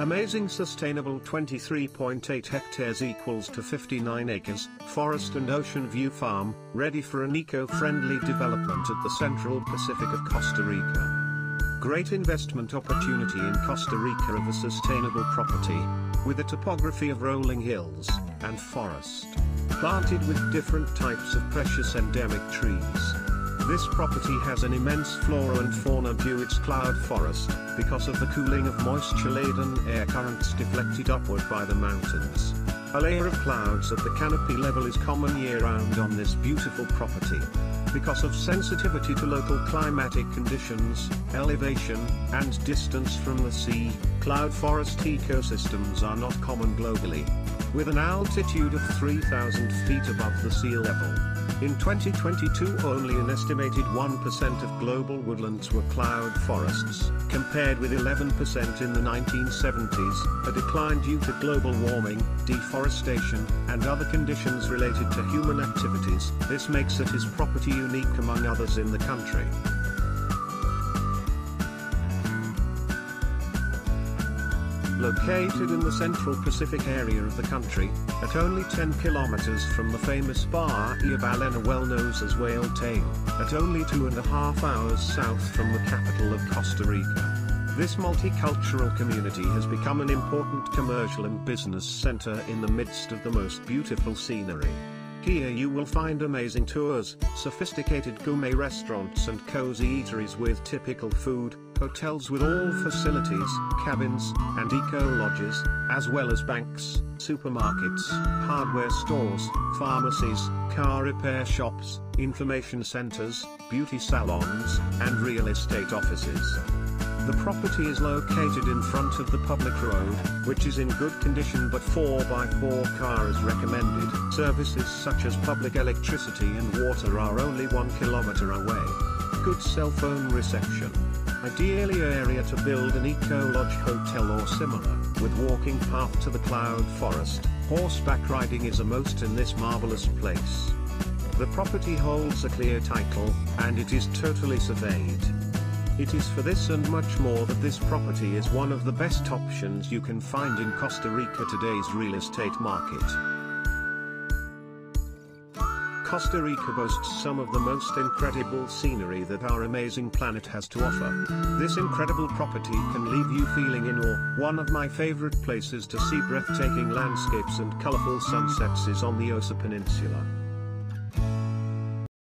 Amazing sustainable 23.8 hectares equals to 59 acres, forest and ocean view farm, ready for an eco-friendly development at the central Pacific of Costa Rica. Great investment opportunity in Costa Rica of a sustainable property, with a topography of rolling hills and forest, planted with different types of precious endemic trees. This property has an immense flora and fauna due its cloud forest, because of the cooling of moisture-laden air currents deflected upward by the mountains. A layer of clouds at the canopy level is common year-round on this beautiful property. Because of sensitivity to local climatic conditions, elevation, and distance from the sea, cloud forest ecosystems are not common globally. With an altitude of 3,000 feet above the sea level. In 2022 only an estimated 1% of global woodlands were cloud forests, compared with 11% in the 1970s, a decline due to global warming, deforestation, and other conditions related to human activities. This makes it his property unique among others in the country. Located in the central Pacific area of the country, at only 10 kilometers from the famous Bahia Ballena well known as Whale Tail, at only 2.5 hours south from the capital of Costa Rica. This multicultural community has become an important commercial and business center in the midst of the most beautiful scenery. Here you will find amazing tours, sophisticated gourmet restaurants and cozy eateries with typical food, hotels with all facilities, cabins, and eco-lodges, as well as banks, supermarkets, hardware stores, pharmacies, car repair shops, information centers, beauty salons, and real estate offices. The property is located in front of the public road, which is in good condition but 4x4 car is recommended. Services such as public electricity and water are only 1 kilometer away. Good cell phone reception. Ideally area to build an eco-lodge hotel or similar, with walking path to the cloud forest. Horseback riding is a must in this marvelous place. The property holds a clear title, and it is totally surveyed. It is for this and much more that this property is one of the best options you can find in Costa Rica today's real estate market. Costa Rica boasts some of the most incredible scenery that our amazing planet has to offer. This incredible property can leave you feeling in awe. One of my favorite places to see breathtaking landscapes and colorful sunsets is on the Osa Peninsula.